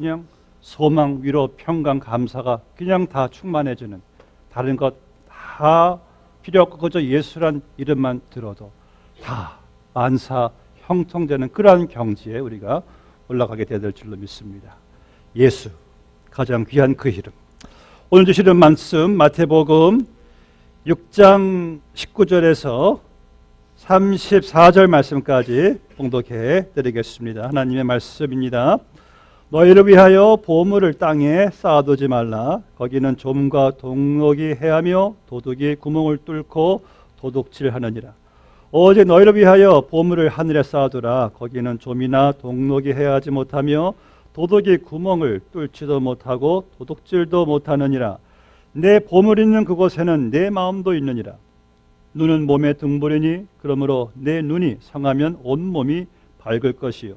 그냥 소망, 위로, 평강, 감사가 그냥 다 충만해지는, 다른 것 다 필요 없고 그저 예수란 이름만 들어도 다 만사 형통되는 그러한 경지에 우리가 올라가게 될 줄로 믿습니다. 예수, 가장 귀한 그 이름. 오늘 주시는 말씀 마태복음 6장 19절에서 34절 말씀까지 봉독해 드리겠습니다. 하나님의 말씀입니다. 너희를 위하여 보물을 땅에 쌓아두지 말라. 거기는 좀과 동록이 해하며 도둑이 구멍을 뚫고 도둑질하느니라. 오직 너희를 위하여 보물을 하늘에 쌓아두라. 거기는 좀이나 동록이 해하지 못하며 도둑이 구멍을 뚫지도 못하고 도둑질도 못하느니라. 내 보물 있는 그곳에는 내 마음도 있느니라. 눈은 몸의 등불이니 그러므로 내 눈이 상하면 온몸이 밝을 것이요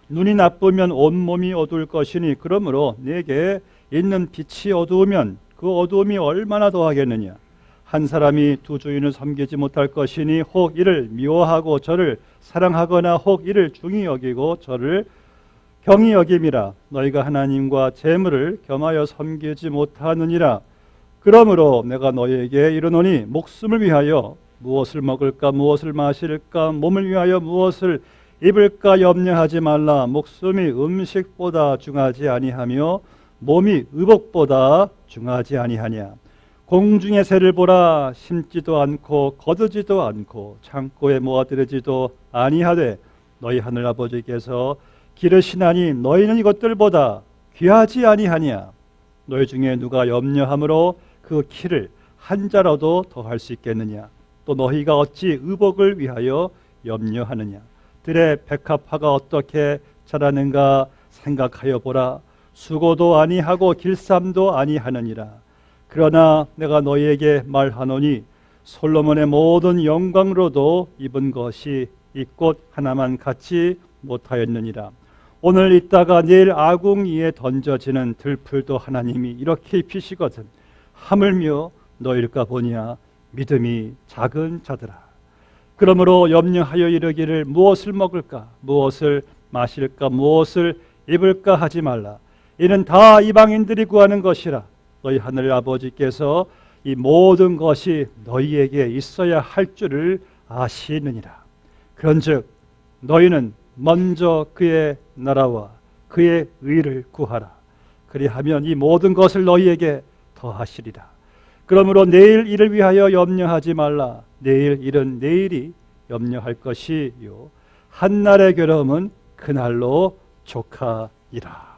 눈이 나쁘면 온몸이 어두울 것이니 그러므로 내게 있는 빛이 어두우면 그 어두움이 얼마나 더하겠느냐. 한 사람이 두 주인을 섬기지 못할 것이니 혹 이를 미워하고 저를 사랑하거나 혹 이를 중히 여기고 저를 경히 여김이라. 너희가 하나님과 재물을 겸하여 섬기지 못하느니라. 그러므로 내가 너희에게 이르노니 목숨을 위하여 무엇을 먹을까 무엇을 마실까 몸을 위하여 무엇을 입을까 염려하지 말라. 목숨이 음식보다 중하지 아니하며 몸이 의복보다 중하지 아니하냐. 공중의 새를 보라. 심지도 않고 거두지도 않고 창고에 모아들이지도 아니하되 너희 하늘 아버지께서 기르시나니 너희는 이것들보다 귀하지 아니하냐. 너희 중에 누가 염려함으로 그 키를 한 자라도 더할 수 있겠느냐. 또 너희가 어찌 의복을 위하여 염려하느냐. 들의 백합화가 어떻게 자라는가 생각하여 보라. 수고도 아니하고 길쌈도 아니하느니라. 그러나 내가 너희에게 말하노니 솔로몬의 모든 영광으로도 입은 것이 이 꽃 하나만 갖지 못하였느니라. 오늘 있다가 내일 아궁이에 던져지는 들풀도 하나님이 이렇게 입히시거든 하물며 너희일까 보냐. 믿음이 작은 자들아. 그러므로 염려하여 이르기를 무엇을 먹을까 무엇을 마실까 무엇을 입을까 하지 말라. 이는 다 이방인들이 구하는 것이라. 너희 하늘 아버지께서 이 모든 것이 너희에게 있어야 할 줄을 아시느니라. 그런즉 너희는 먼저 그의 나라와 그의 의를 구하라. 그리하면 이 모든 것을 너희에게 더하시리라. 그러므로 내일 일을 위하여 염려하지 말라. 내일 일은 내일이 염려할 것이요 한날의 괴로움은 그날로 족하리라.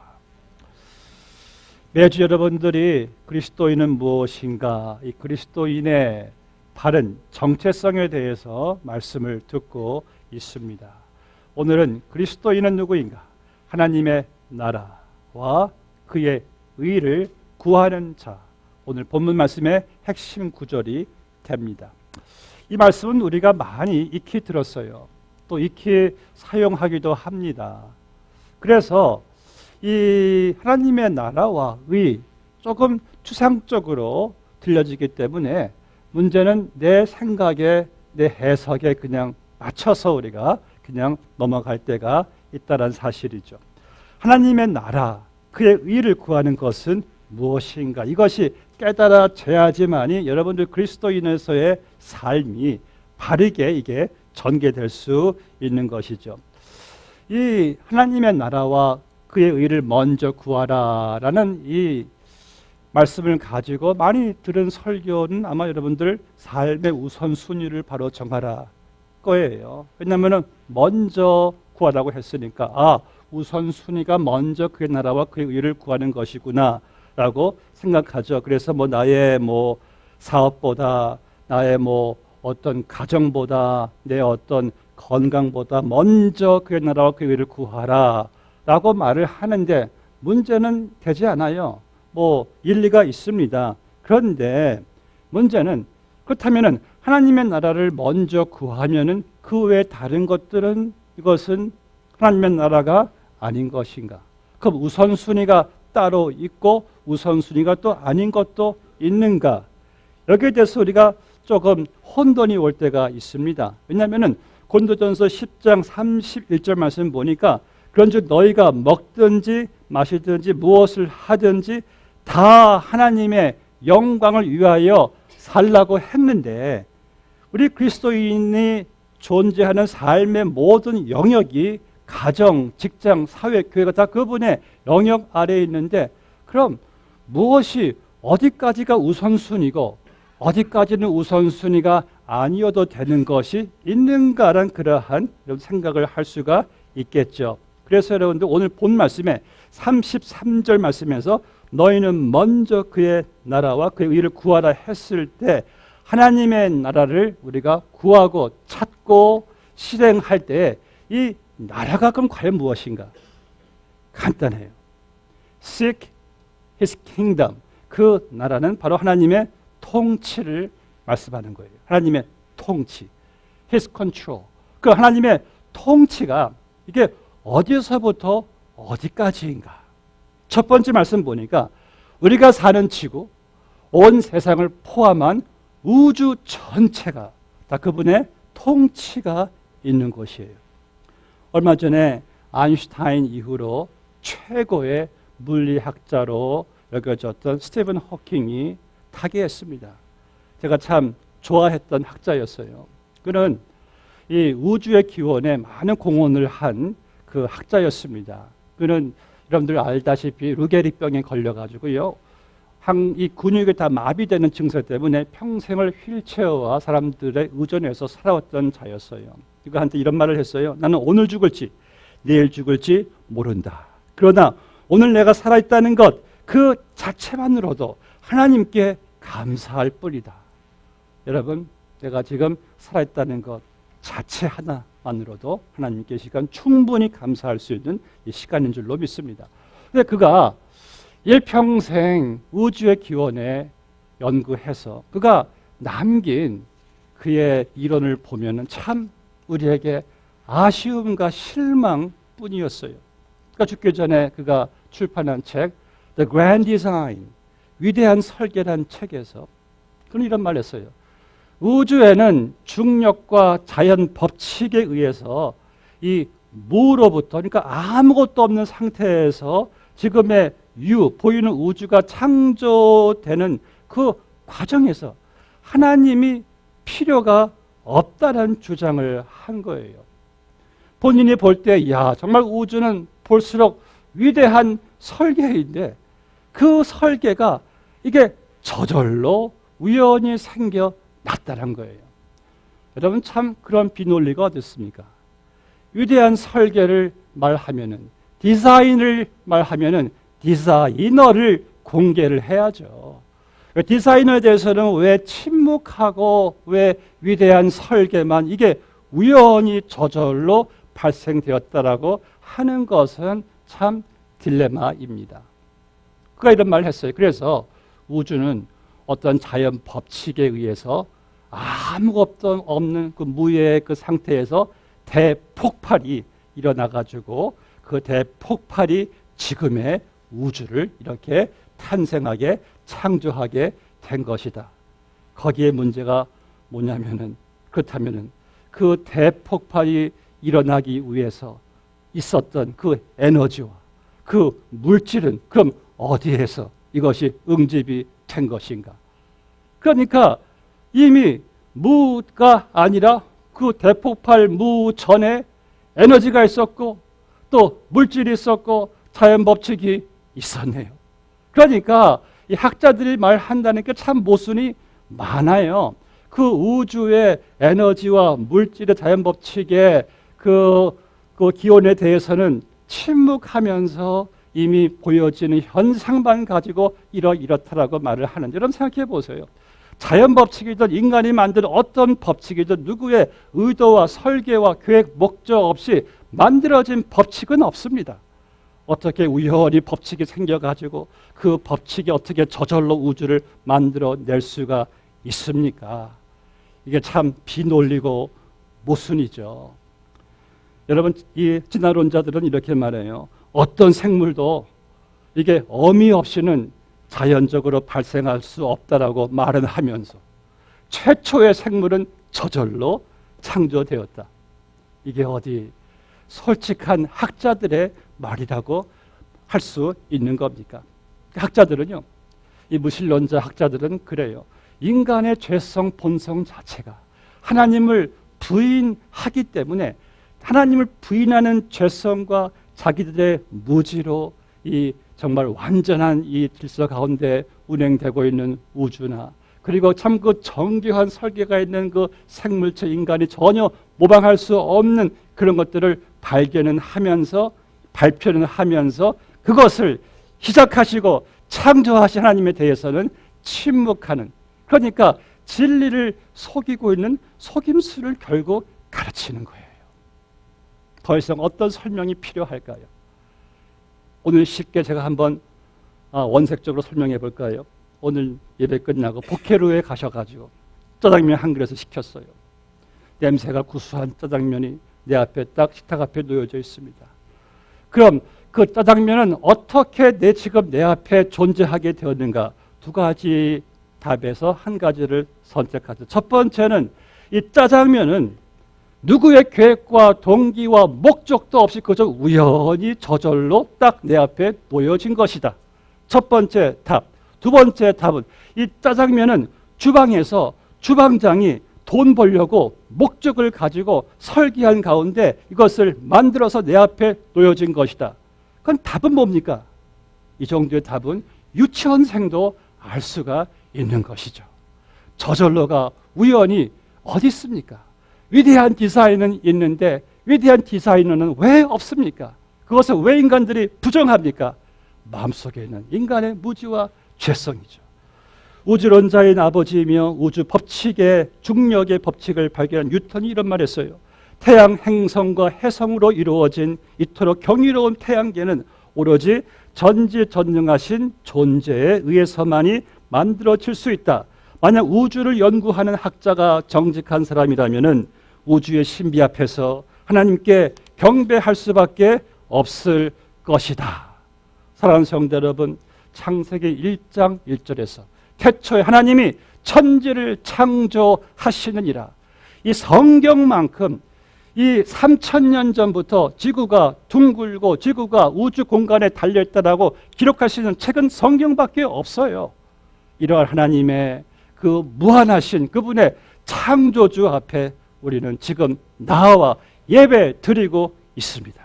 매주 여러분들이 그리스도인은 무엇인가, 이 그리스도인의 바른 정체성에 대해서 말씀을 듣고 있습니다. 오늘은 그리스도인은 누구인가? 하나님의 나라와 그의 의를 구하는 자. 오늘 본문 말씀의 핵심 구절이 됩니다. 이 말씀은 우리가 많이 익히 들었어요. 또 익히 사용하기도 합니다. 그래서 이 하나님의 나라와 의 조금 추상적으로 들려지기 때문에 문제는 내 생각에 내 해석에 그냥 맞춰서 우리가 그냥 넘어갈 때가 있다는 사실이죠. 하나님의 나라, 그의 의를 구하는 것은 무엇인가? 이것이 깨달아져야지만이 여러분들 그리스도인에서의 삶이 바르게 이게 전개될 수 있는 것이죠. 이 하나님의 나라와 그의 의를 먼저 구하라라는 이 말씀을 가지고 많이 들은 설교는 아마 여러분들 삶의 우선순위를 바로 정하라 거예요. 왜냐하면 먼저 구하라고 했으니까 우선순위가 먼저 그의 나라와 그의 의를 구하는 것이구나 라고 생각하죠. 그래서 나의 사업보다 나의 어떤 가정보다 내 어떤 건강보다 먼저 그의 나라와 그의 의를 구하라 라고 말을 하는데 문제는 되지 않아요. 일리가 있습니다. 그런데 문제는 그렇다면은 하나님의 나라를 먼저 구하면은 그 외 다른 것들은 이것은 하나님의 나라가 아닌 것인가? 그럼 우선순위가 따로 있고 우선순위가 또 아닌 것도 있는가? 여기에 대해서 우리가 조금 혼돈이 올 때가 있습니다. 왜냐하면은 고린도전서 10장 31절 말씀 보니까 그런즉 너희가 먹든지 마시든지 무엇을 하든지 다 하나님의 영광을 위하여 살라고 했는데, 우리 그리스도인이 존재하는 삶의 모든 영역이 가정, 직장, 사회, 교회가 다 그분의 영역 아래에 있는데, 그럼 무엇이 어디까지가 우선순위고 어디까지는 우선순위가 아니어도 되는 것이 있는가란 그러한 생각을 할 수가 있겠죠. 그래서 여러분들 오늘 본 말씀에 33절 말씀에서 너희는 먼저 그의 나라와 그의 의를 구하라 했을 때, 하나님의 나라를 우리가 구하고 찾고 실행할 때 이 나라가 그럼 과연 무엇인가? 간단해요. Seek His kingdom. 그 나라는 바로 하나님의 통치를 말씀하는 거예요. 하나님의 통치, His control. 그 하나님의 통치가 이게 어디서부터 어디까지인가? 첫 번째 말씀 보니까 우리가 사는 지구, 온 세상을 포함한 우주 전체가 다 그분의 통치가 있는 곳이에요. 얼마 전에 아인슈타인 이후로 최고의 물리학자로 여겨졌던 스티븐 호킹이 타계했습니다. 제가 참 좋아했던 학자였어요. 그는 이 우주의 기원에 많은 공헌을 한 그 학자였습니다. 그는 여러분들 알다시피 루게리병에 걸려가지고요, 이 근육이 다 마비되는 증세 때문에 평생을 휠체어와 사람들의 의존해서 살아왔던 자였어요. 그한테 이런 말을 했어요. 나는 오늘 죽을지 내일 죽을지 모른다. 그러나 오늘 내가 살아있다는 것 그 자체만으로도 하나님께 감사할 뿐이다. 여러분, 내가 지금 살아있다는 것 자체 하나만으로도 하나님께 시간 충분히 감사할 수 있는 이 시간인 줄로 믿습니다. 근데 그가 일평생 우주의 기원에 연구해서 그가 남긴 그의 이론을 보면은 참 우리에게 아쉬움과 실망뿐이었어요. 그러니까 죽기 전에 그가 출판한 책 The Grand Design, 위대한 설계란 책에서 그는 이런 말을 했어요. 우주에는 중력과 자연 법칙에 의해서 이 무로부터, 그러니까 아무것도 없는 상태에서 지금의 보이는 우주가 창조되는 그 과정에서 하나님이 필요가 없다는 주장을 한 거예요. 본인이 볼 때, 야, 정말 우주는 볼수록 위대한 설계인데 그 설계가 이게 저절로 우연히 생겨났다는 거예요. 여러분, 참 그런 비논리가 어디 있습니까? 위대한 설계를 말하면은, 디자인을 말하면은 디자이너를 공개를 해야죠. 디자이너에 대해서는 왜 침묵하고 왜 위대한 설계만 이게 우연히 저절로 발생되었다라고 하는 것은 참 딜레마입니다. 그가 이런 말을 했어요. 그래서 우주는 어떤 자연 법칙에 의해서 아무것도 없는 그 무의 그 상태에서 대폭발이 일어나가지고 그 대폭발이 지금의 우주를 이렇게 탄생하게 창조하게 된 것이다. 거기에 문제가 뭐냐면은, 그렇다면은 그 대폭발이 일어나기 위해서 있었던 그 에너지와 그 물질은 그럼 어디에서 이것이 응집이 된 것인가? 그러니까 이미 무가 아니라 그 대폭발 무 전에 에너지가 있었고 또 물질이 있었고 자연 법칙이 있었네요. 그러니까 이 학자들이 말한다는 게 참 모순이 많아요. 그 우주의 에너지와 물질의 자연 법칙의 그 기원에 대해서는 침묵하면서 이미 보여지는 현상만 가지고 이렇다라고 말을 하는데, 여러분 생각해 보세요. 자연 법칙이든 인간이 만든 어떤 법칙이든 누구의 의도와 설계와 계획, 목적 없이 만들어진 법칙은 없습니다. 어떻게 우연히 법칙이 생겨가지고 그 법칙이 어떻게 저절로 우주를 만들어낼 수가 있습니까? 이게 참 비논리고 모순이죠. 여러분, 이 진화론자들은 이렇게 말해요. 어떤 생물도 이게 어미 없이는 자연적으로 발생할 수 없다라고 말은 하면서 최초의 생물은 저절로 창조되었다. 이게 어디 솔직한 학자들의 말이라고 할 수 있는 겁니까? 학자들은요, 이 무신론자 학자들은 그래요. 인간의 죄성 본성 자체가 하나님을 부인하기 때문에 하나님을 부인하는 죄성과 자기들의 무지로 이 정말 완전한 이 질서 가운데 운행되고 있는 우주나, 그리고 참 그 정교한 설계가 있는 그 생물체 인간이 전혀 모방할 수 없는 그런 것들을 발견은 하면서, 발표는 하면서 그것을 시작하시고 창조하신 하나님에 대해서는 침묵하는, 그러니까 진리를 속이고 있는 속임수를 결국 가르치는 거예요. 더 이상 어떤 설명이 필요할까요? 오늘 쉽게 제가 한번 원색적으로 설명해 볼까요? 오늘 예배 끝나고 복회로에 가셔가지고 짜장면 한 그릇을 시켰어요. 냄새가 구수한 짜장면이 내 앞에 딱 식탁 앞에 놓여져 있습니다. 그럼 그 짜장면은 어떻게 지금 내 앞에 존재하게 되었는가? 두 가지 답에서 한 가지를 선택하죠. 첫 번째는 이 짜장면은 누구의 계획과 동기와 목적도 없이 그저 우연히 저절로 딱 내 앞에 놓여진 것이다. 첫 번째 답. 두 번째 답은 이 짜장면은 주방에서 주방장이 돈 벌려고 목적을 가지고 설계한 가운데 이것을 만들어서 내 앞에 놓여진 것이다. 그건 답은 뭡니까? 이 정도의 답은 유치원생도 알 수가 있는 것이죠. 저절로가 우연히 어디 있습니까? 위대한 디자인은 있는데 위대한 디자이너는 왜 없습니까? 그것을 왜 인간들이 부정합니까? 마음속에 있는 인간의 무지와 죄성이죠. 우주론자인 아버지이며 우주 법칙의 중력의 법칙을 발견한 뉴턴이 이런 말을 했어요. 태양 행성과 해성으로 이루어진 이토록 경이로운 태양계는 오로지 전지전능하신 존재에 의해서만이 만들어질 수 있다. 만약 우주를 연구하는 학자가 정직한 사람이라면 우주의 신비 앞에서 하나님께 경배할 수밖에 없을 것이다. 사랑하는 성도 여러분, 창세기 1장 1절에서 태초에 하나님이 천지를 창조하시느니라. 이 성경만큼 이 3000년 전부터 지구가 둥글고 지구가 우주 공간에 달려있다라고 기록할 수 있는 책은 성경밖에 없어요. 이러한 하나님의 그 무한하신 그분의 창조주 앞에 우리는 지금 나와 예배 드리고 있습니다.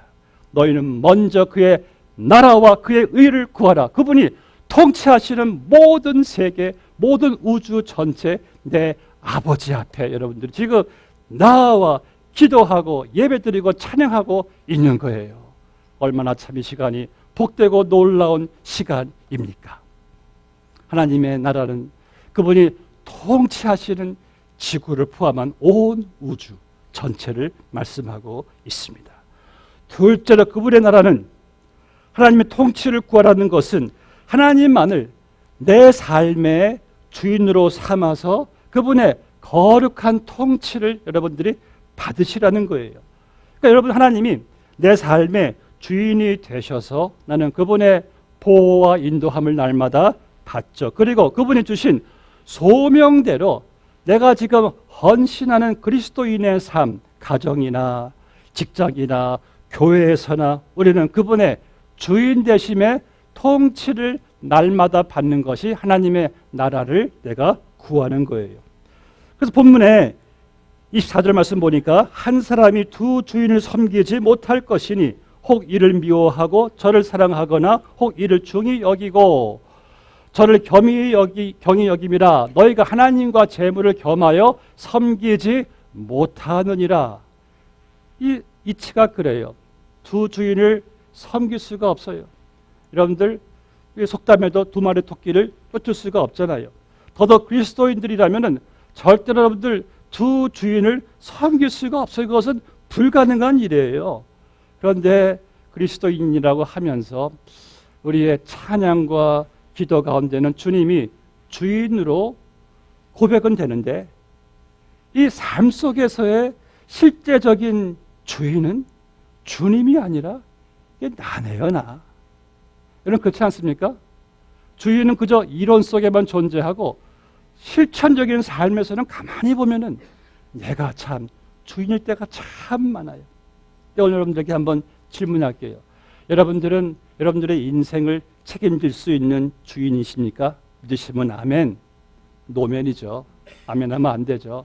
너희는 먼저 그의 나라와 그의 의를 구하라. 그분이 통치하시는 모든 세계, 모든 우주 전체 내 아버지 앞에 여러분들이 지금 나와 기도하고 예배드리고 찬양하고 있는 거예요. 얼마나 참 이 시간이 복되고 놀라운 시간입니까? 하나님의 나라는 그분이 통치하시는 지구를 포함한 온 우주 전체를 말씀하고 있습니다. 둘째로 그분의 나라는, 하나님의 통치를 구하라는 것은 하나님만을 내 삶의 주인으로 삼아서 그분의 거룩한 통치를 여러분들이 받으시라는 거예요. 그러니까 여러분, 하나님이 내 삶의 주인이 되셔서 나는 그분의 보호와 인도함을 날마다 받죠. 그리고 그분이 주신 소명대로 내가 지금 헌신하는 그리스도인의 삶, 가정이나 직장이나 교회에서나 우리는 그분의 주인 되심의 통치를 날마다 받는 것이 하나님의 나라를 내가 구하는 거예요. 그래서 본문에 24절 말씀 보니까 한 사람이 두 주인을 섬기지 못할 것이니 혹 이를 미워하고 저를 사랑하거나 혹 이를 중히 여기고 저를 경히 여김이라 너희가 하나님과 재물을 겸하여 섬기지 못하느니라. 이 이치가 그래요. 두 주인을 섬길 수가 없어요. 여러분들 속담에도 두 마리 토끼를 쫓을 수가 없잖아요. 더더욱 그리스도인들이라면 절대로 여러분들 두 주인을 섬길 수가 없어요. 그것은 불가능한 일이에요. 그런데 그리스도인이라고 하면서 우리의 찬양과 기도 가운데는 주님이 주인으로 고백은 되는데 이 삶 속에서의 실제적인 주인은 주님이 아니라 이게 나네요, 나. 여러분 그렇지 않습니까? 주인은 그저 이론 속에만 존재하고 실천적인 삶에서는 가만히 보면은 내가 참 주인일 때가 참 많아요. 오늘 여러분들에게 한번 질문할게요. 여러분들은 여러분들의 인생을 책임질 수 있는 주인이십니까? 믿으시면 아멘. 노멘이죠. 아멘하면 안 되죠.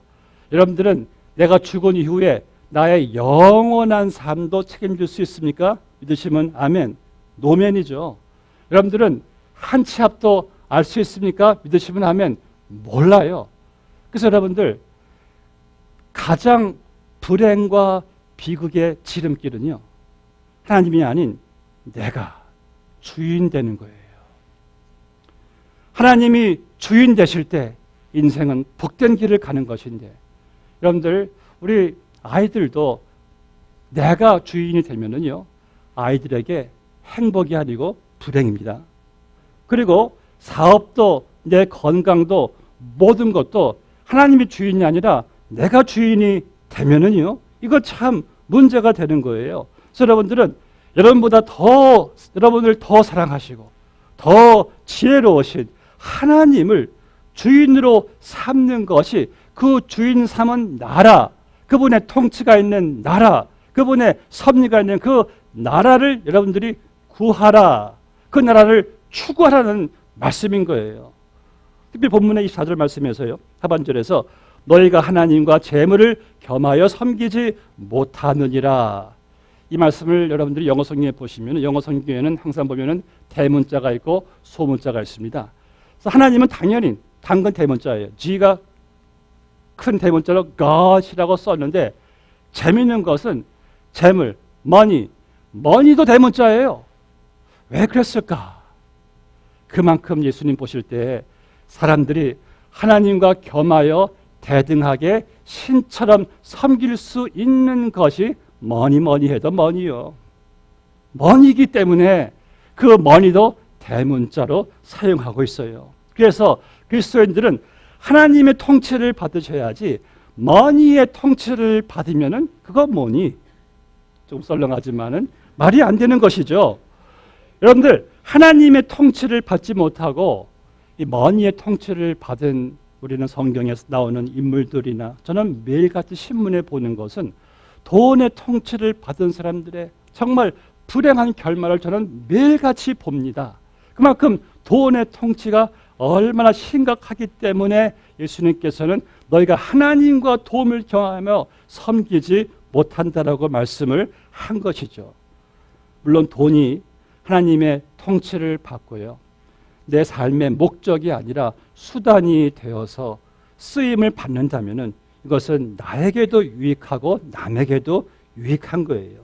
여러분들은 내가 죽은 이후에 나의 영원한 삶도 책임질 수 있습니까? 믿으시면 아멘. 노멘이죠. 여러분들은 한 치 앞도 알 수 있습니까? 믿으시면 아멘. 몰라요. 그래서 여러분들 가장 불행과 비극의 지름길은요, 하나님이 아닌 내가 주인 되는 거예요. 하나님이 주인 되실 때 인생은 복된 길을 가는 것인데, 여러분들 우리 아이들도 내가 주인이 되면은요, 아이들에게 행복이 아니고 불행입니다. 그리고 사업도 내 건강도 모든 것도 하나님이 주인이 아니라 내가 주인이 되면은요, 이거 참 문제가 되는 거예요. 그래서 여러분들은 여러분을 더 사랑하시고 더 지혜로우신 하나님을 주인으로 삼는 것이, 그 주인 삼은 나라, 그분의 통치가 있는 나라, 그분의 섭리가 있는 그 나라를 여러분들이 구하라, 그 나라를 추구하라는 말씀인 거예요. 특히 본문의 24절 말씀에서요, 하반절에서 너희가 하나님과 재물을 겸하여 섬기지 못하느니라, 이 말씀을 여러분들이 영어 성경에 보시면, 영어 성경에는 항상 보면은 대문자가 있고 소문자가 있습니다. 그래서 하나님은 당연히 당근 대문자예요. G가 큰 대문자로 God이라고 썼는데, 재미있는 것은 재물, 머니도 대문자예요. 왜 그랬을까? 그만큼 예수님 보실 때 사람들이 하나님과 겸하여 대등하게 신처럼 섬길 수 있는 것이 머니 해도 머니요. 머니이기 때문에 그 머니도 대문자로 사용하고 있어요. 그래서 그리스도인들은 하나님의 통치를 받으셔야지, 머니의 통치를 받으면은 그거 뭐니? 좀 썰렁하지만은 말이 안 되는 것이죠. 여러분들, 하나님의 통치를 받지 못하고 이 머니의 통치를 받은 우리는 성경에서 나오는 인물들이나, 저는 매일같이 신문에 보는 것은 돈의 통치를 받은 사람들의 정말 불행한 결말을 저는 매일같이 봅니다. 그만큼 돈의 통치가 얼마나 심각하기 때문에 예수님께서는 너희가 하나님과 도움을 경하며 섬기지 못한다라고 말씀을 한 것이죠. 물론 돈이 하나님의 통치를 받고요, 내 삶의 목적이 아니라 수단이 되어서 쓰임을 받는다면은 이것은 나에게도 유익하고 남에게도 유익한 거예요.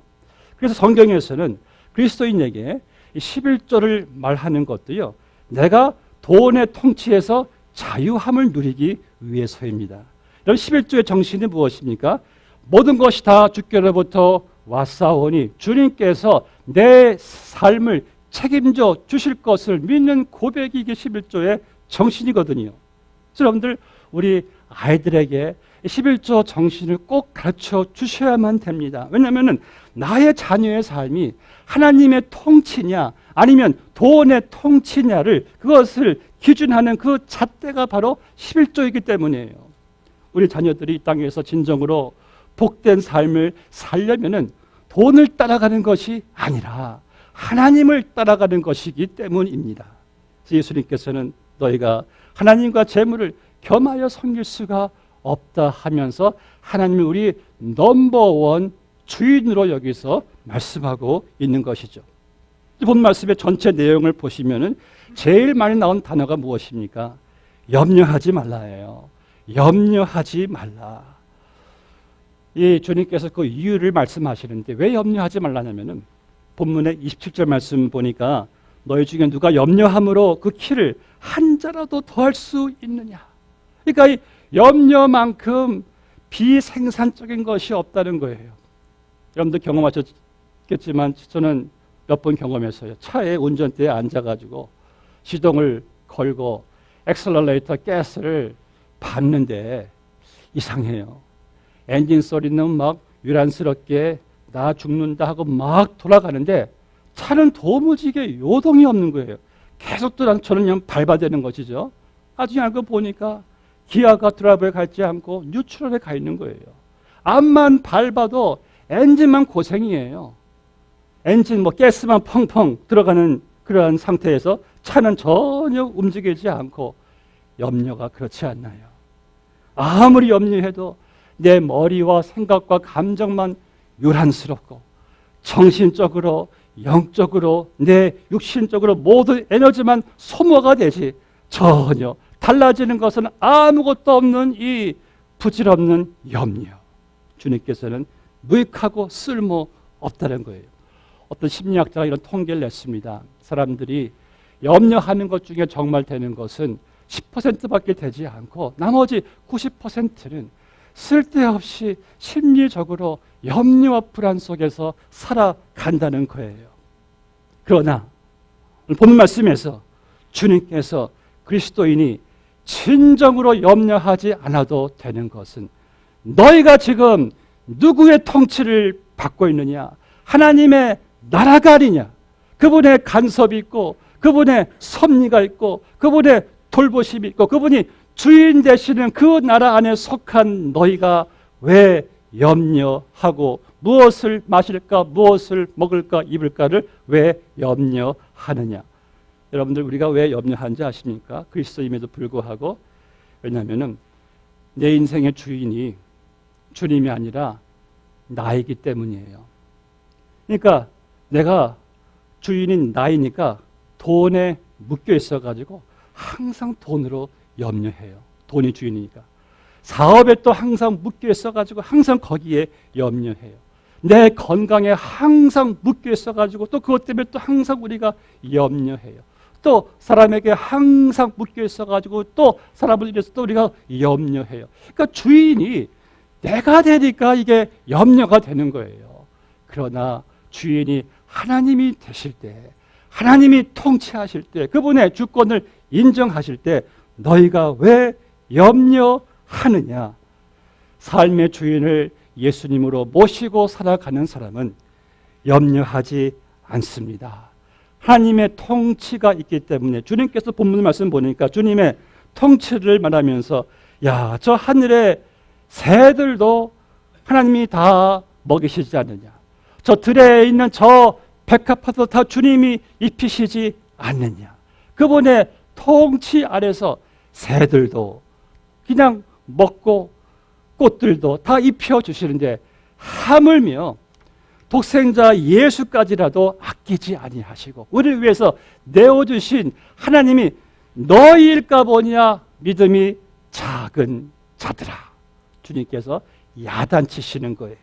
그래서 성경에서는 그리스도인에게 11조를 말하는 것도요, 내가 돈의 통치에서 자유함을 누리기 위해서입니다. 여러분, 11조의 정신이 무엇입니까? 모든 것이 다 주께로부터 왔사오니 주님께서 내 삶을 책임져 주실 것을 믿는 고백이 이게 11조의 정신이거든요. 여러분들, 우리 아이들에게 11조 정신을 꼭 가르쳐 주셔야만 됩니다. 왜냐하면 나의 자녀의 삶이 하나님의 통치냐 아니면 돈의 통치냐를, 그것을 기준하는 그 잣대가 바로 11조이기 때문이에요. 우리 자녀들이 이 땅에서 진정으로 복된 삶을 살려면은 돈을 따라가는 것이 아니라 하나님을 따라가는 것이기 때문입니다. 예수님께서는 너희가 하나님과 재물을 겸하여 섬길 수가 없다 하면서 하나님을 우리 넘버원 주인으로 여기서 말씀하고 있는 것이죠. 본 말씀의 전체 내용을 보시면은 제일 많이 나온 단어가 무엇입니까? 염려하지 말라예요. 염려하지 말라. 이 주님께서 그 이유를 말씀하시는데, 왜 염려하지 말라냐면은 본문의 27절 말씀 보니까 너희 중에 누가 염려함으로 그 키를 한 자라도 더할 수 있느냐. 그러니까 이 염려만큼 비생산적인 것이 없다는 거예요. 여러분들 경험하셨겠지만 저는 몇 번 경험했어요. 차에 운전대에 앉아가지고 시동을 걸고 엑셀러레이터 가스를 밟는데 이상해요. 엔진 소리는 막 유란스럽게 나 죽는다 하고 막 돌아가는데 차는 도무지게 요동이 없는 거예요. 계속 저는 그냥 밟아대는 것이죠. 나중에 알고 보니까 기아가 드라이브에 가 있지 않고 뉴트럴에 가 있는 거예요. 앞만 밟아도 엔진만 고생이에요. 엔진 가스만 펑펑 들어가는 그러한 상태에서 차는 전혀 움직이지 않고, 염려가 그렇지 않나요? 아무리 염려해도 내 머리와 생각과 감정만 요란스럽고, 정신적으로, 영적으로, 내 육신적으로 모든 에너지만 소모가 되지, 전혀 달라지는 것은 아무것도 없는 이 부질없는 염려. 주님께서는 무익하고 쓸모 없다는 거예요. 어떤 심리학자가 이런 통계를 냈습니다. 사람들이 염려하는 것 중에 정말 되는 것은 10%밖에 되지 않고, 나머지 90%는 쓸데없이 심리적으로 염려와 불안 속에서 살아간다는 거예요. 그러나 본문 말씀에서 주님께서 그리스도인이 진정으로 염려하지 않아도 되는 것은, 너희가 지금 누구의 통치를 받고 있느냐? 하나님의 나라가 아니냐? 그분의 간섭이 있고, 그분의 섭리가 있고, 그분의 돌보심이 있고, 그분이 주인 되시는 그 나라 안에 속한 너희가 왜 염려하고, 무엇을 마실까, 무엇을 먹을까, 입을까를 왜 염려하느냐? 여러분들, 우리가 왜 염려하는지 아십니까? 그리스도임에도 불구하고. 왜냐하면 내 인생의 주인이 주님이 아니라 나이기 때문이에요. 그러니까 내가 주인인 나이니까 돈에 묶여 있어가지고 항상 돈으로 염려해요. 돈이 주인이니까. 사업에 또 항상 묶여 있어가지고 항상 거기에 염려해요. 내 건강에 항상 묶여 있어가지고 또 그것 때문에 또 항상 우리가 염려해요. 또 사람에게 항상 묶여 있어가지고 또 사람을 위해서 또 우리가 염려해요. 그러니까 주인이 내가 되니까 이게 염려가 되는 거예요. 그러나 주인이 하나님이 되실 때, 하나님이 통치하실 때, 그분의 주권을 인정하실 때 너희가 왜 염려하느냐? 삶의 주인을 예수님으로 모시고 살아가는 사람은 염려하지 않습니다. 하나님의 통치가 있기 때문에. 주님께서 본문 말씀 보니까 주님의 통치를 말하면서, 야, 저 하늘의 새들도 하나님이 다 먹이시지 않느냐? 저 들에 있는 저 백합화도 다 주님이 입히시지 않느냐? 그분의 통치 아래서 새들도 그냥 먹고 꽃들도 다 입혀주시는데, 하물며 독생자 예수까지라도 아끼지 아니하시고 우리를 위해서 내어주신 하나님이 너희일까 보냐 믿음이 작은 자들아. 주님께서 야단치시는 거예요.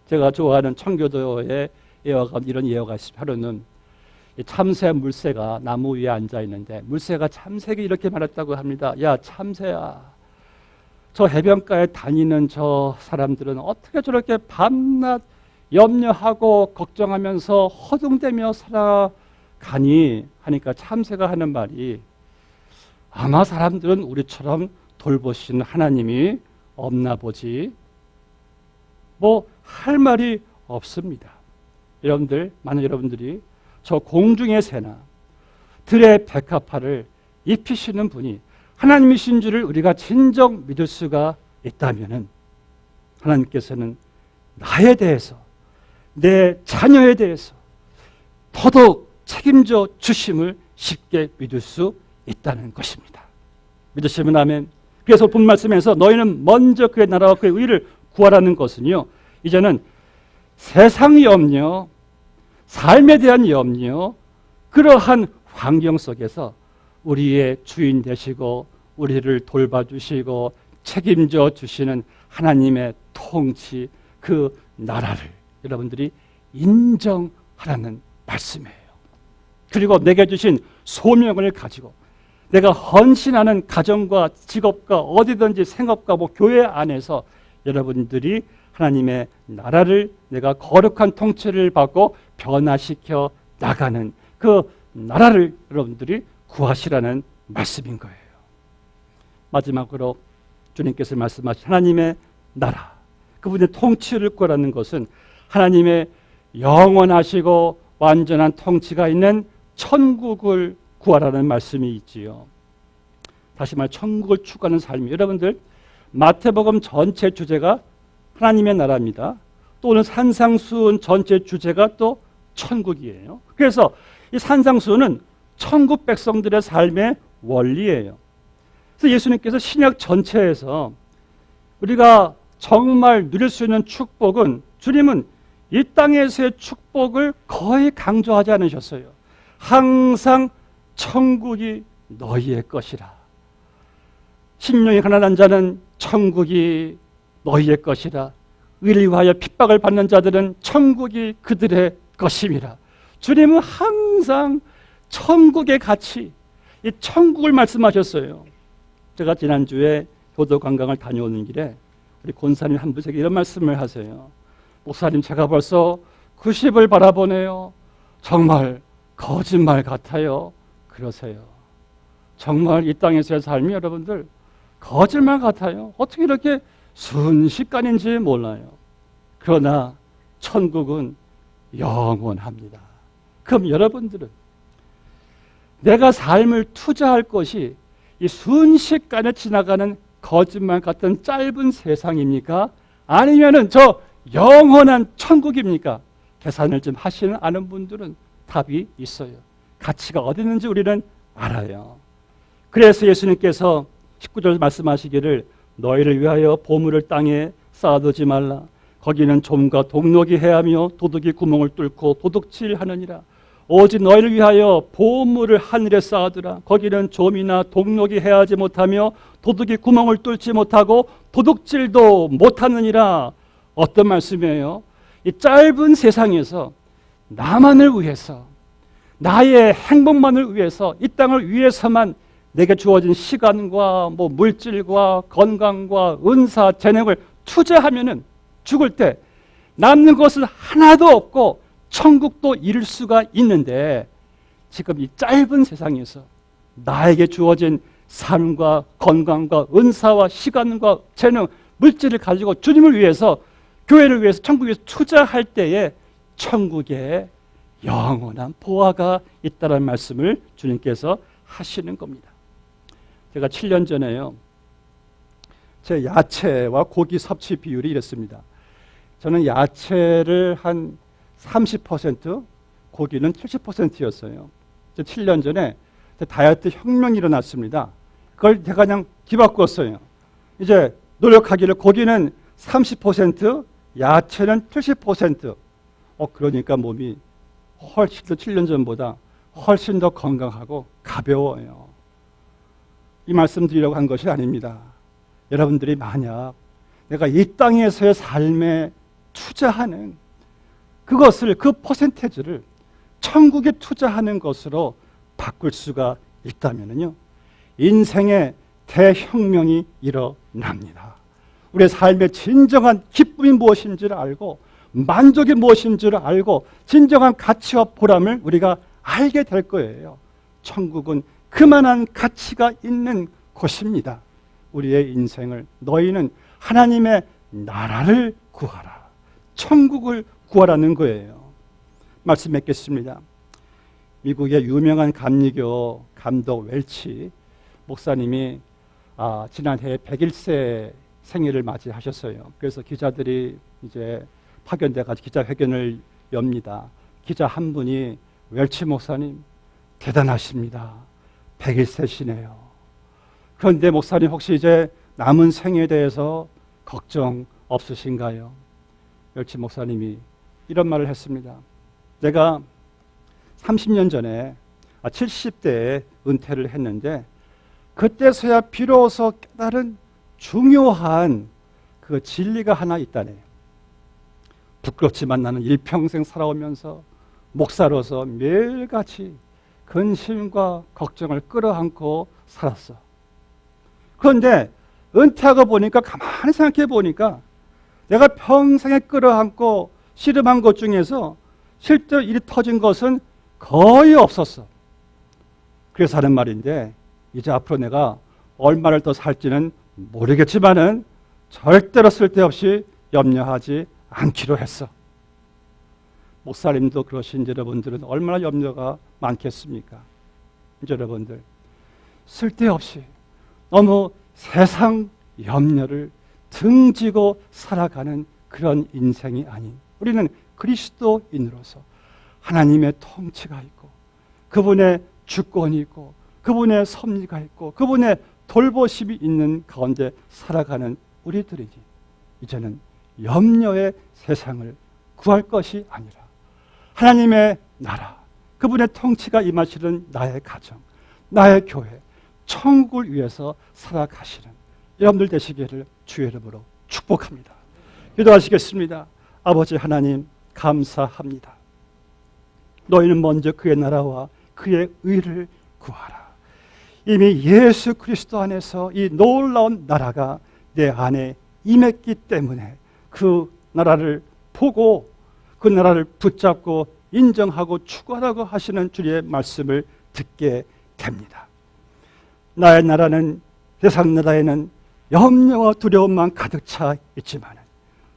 제가 좋아하는 청교도의 예화가 이런 예화가 있습니다. 하루는 참새 물새가 나무 위에 앉아 있는데 물새가 참새에게 이렇게 말했다고 합니다. 야, 참새야, 저 해변가에 다니는 저 사람들은 어떻게 저렇게 밤낮 염려하고 걱정하면서 허둥대며 살아가니? 하니까 참새가 하는 말이, 아마 사람들은 우리처럼 돌보시는 하나님이 없나 보지. 뭐 할 말이 없습니다. 여러분들, 만약 여러분들이 저 공중의 새나 들의 백합화를 입히시는 분이 하나님이신 줄을 우리가 진정 믿을 수가 있다면, 하나님께서는 나에 대해서, 내 자녀에 대해서 더더욱 책임져 주심을 쉽게 믿을 수 있다는 것입니다. 믿으시면 아멘. 그래서 본 말씀에서 너희는 먼저 그의 나라와 그의 의를 구하라는 것은요, 이제는 세상 염려, 삶에 대한 염려, 그러한 환경 속에서 우리의 주인 되시고 우리를 돌봐주시고 책임져 주시는 하나님의 통치, 그 나라를 여러분들이 인정하라는 말씀이에요. 그리고 내게 주신 소명을 가지고 내가 헌신하는 가정과 직업과 어디든지 생업과 교회 안에서 여러분들이 하나님의 나라를, 내가 거룩한 통치를 받고 변화시켜 나가는 그 나라를 여러분들이 구하시라는 말씀인 거예요. 마지막으로 주님께서 말씀하신 하나님의 나라, 그분의 통치를 구하라는 것은 하나님의 영원하시고 완전한 통치가 있는 천국을 구하라는 말씀이 있지요. 다시 말해 천국을 추구하는 삶이, 여러분들 마태복음 전체 주제가 하나님의 나라입니다. 또 오늘 산상수훈 전체 주제가 또 천국이에요. 그래서 이 산상수훈은 천국 백성들의 삶의 원리예요. 그래서 예수님께서 신약 전체에서 우리가 정말 누릴 수 있는 축복은, 주님은 이 땅에서의 축복을 거의 강조하지 않으셨어요. 항상 천국이 너희의 것이라. 심령이 가난한 자는 천국이 너희의 것이라. 의를 위하여 핍박을 받는 자들은 천국이 그들의 것임이라. 주님은 항상 천국의 가치, 이 천국을 말씀하셨어요. 제가 지난주에 교도 관광을 다녀오는 길에 우리 권사님 한 분에게 이런 말씀을 하세요. 목사님, 제가 벌써 90을 바라보네요. 정말 거짓말 같아요. 그러세요. 정말 이 땅에서의 삶이 여러분들 거짓말 같아요. 어떻게 이렇게 순식간인지 몰라요. 그러나 천국은 영원합니다. 그럼 여러분들은 내가 삶을 투자할 것이 이 순식간에 지나가는 거짓말 같은 짧은 세상입니까? 아니면은 저 영원한 천국입니까? 계산을 좀 하시는 아는 분들은 답이 있어요. 가치가 어디 있는지 우리는 알아요. 그래서 예수님께서 19절 말씀하시기를 너희를 위하여 보물을 땅에 쌓아두지 말라. 거기는 좀과 동록이 해하며 도둑이 구멍을 뚫고 도둑질하느니라. 오직 너희를 위하여 보물을 하늘에 쌓아두라. 거기는 좀이나 동록이 해하지 못하며 도둑이 구멍을 뚫지 못하고 도둑질도 못하느니라. 어떤 말씀이에요? 이 짧은 세상에서 나만을 위해서, 나의 행복만을 위해서, 이 땅을 위해서만 내게 주어진 시간과 물질과 건강과 은사, 재능을 투자하면은 죽을 때 남는 것은 하나도 없고 천국도 이룰 수가 있는데, 지금 이 짧은 세상에서 나에게 주어진 삶과 건강과 은사와 시간과 재능, 물질을 가지고 주님을 위해서, 교회를 위해서, 천국을 위해서 투자할 때에 천국에 영원한 보화가 있다는 말씀을 주님께서 하시는 겁니다. 제가 7년 전에요, 제 야채와 고기 섭취 비율이 이랬습니다. 저는 야채를 한 30%, 고기는 70%였어요. 7년 전에 다이어트 혁명이 일어났습니다. 그걸 제가 그냥 뒤바꿨어요. 이제 노력하기를 고기는 30%, 야채는 70%. 그러니까 몸이 훨씬 더 7년 전보다 훨씬 더 건강하고 가벼워요. 이 말씀 드리려고 한 것이 아닙니다. 여러분들이 만약 내가 이 땅에서의 삶에 투자하는 그것을, 그 퍼센테이지를 천국에 투자하는 것으로 바꿀 수가 있다면요, 인생의 대혁명이 일어납니다. 우리의 삶의 진정한 기쁨이 무엇인지를 알고, 만족이 무엇인지를 알고, 진정한 가치와 보람을 우리가 알게 될 거예요. 천국은 그만한 가치가 있는 곳입니다. 우리의 인생을, 너희는 하나님의 나라를 구하라, 천국을 구하라는 거예요. 말씀 맺겠습니다. 미국의 유명한 감리교 감독 웰치 목사님이 지난해 101세 생일을 맞이하셨어요. 그래서 기자들이 이제 파견돼 가지고 기자회견을 엽니다. 기자 한 분이 웰치 목사님 대단하십니다. 101세시네요. 그런데 목사님 혹시 이제 남은 생에 대해서 걱정 없으신가요? 웰치 목사님이 이런 말을 했습니다. 내가 30년 전에 70대에 은퇴를 했는데, 그때서야 비로소 깨달은 중요한 그 진리가 하나 있다네. 부끄럽지만 나는 일평생 살아오면서 목사로서 매일같이 근심과 걱정을 끌어안고 살았어. 그런데 은퇴하고 보니까, 가만히 생각해 보니까 내가 평생에 끌어안고 씨름한 것 중에서 실제로 일이 터진 것은 거의 없었어. 그래서 하는 말인데, 이제 앞으로 내가 얼마를 더 살지는 모르겠지만은 절대로 쓸데없이 염려하지 않기로 했어. 목사님도 그러신 여러분들은 얼마나 염려가 많겠습니까? 이제 여러분들 쓸데없이 너무 세상 염려를 등지고 살아가는 그런 인생이 아닌 우리는 그리스도인으로서 하나님의 통치가 있고 그분의 주권이 있고 그분의 섭리가 있고 그분의 돌보심이 있는 가운데 살아가는 우리들이니 이제는 염려의 세상을 구할 것이 아니라 하나님의 나라, 그분의 통치가 임하시는 나의 가정, 나의 교회, 천국을 위해서 살아가시는 여러분들 되시기를 주의 이름으로 축복합니다. 기도하시겠습니다. 아버지 하나님 감사합니다. 너희는 먼저 그의 나라와 그의 의를 구하라. 이미 예수 그리스도 안에서 이 놀라운 나라가 내 안에 임했기 때문에 그 나라를 보고 그 나라를 붙잡고 인정하고 추구하라고 하시는 주의 말씀을 듣게 됩니다. 나의 나라는 세상 나라에는 염려와 두려움만 가득 차 있지만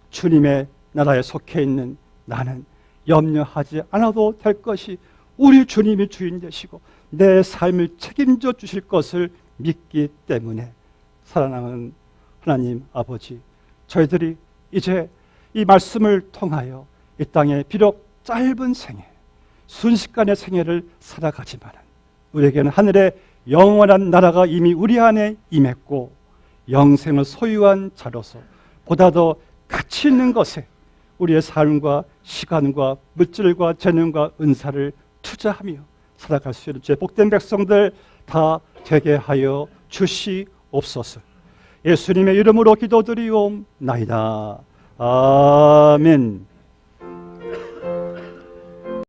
주님의 나라에 속해 있는 나는 염려하지 않아도 될 것이 우리 주님이 주인 되시고 내 삶을 책임져 주실 것을 믿기 때문에 사랑하는 하나님 아버지, 저희들이 이제 이 말씀을 통하여 이 땅에 비록 짧은 생애, 순식간의 생애를 살아가지만 우리에게는 하늘의 영원한 나라가 이미 우리 안에 임했고 영생을 소유한 자로서 보다 더 가치 있는 것에 우리의 삶과 시간과 물질과 재능과 은사를 투자하며 살아갈 수 있는 제 복된 백성들 다 되게 하여 주시옵소서. 예수님의 이름으로 기도드리옵나이다. 아멘.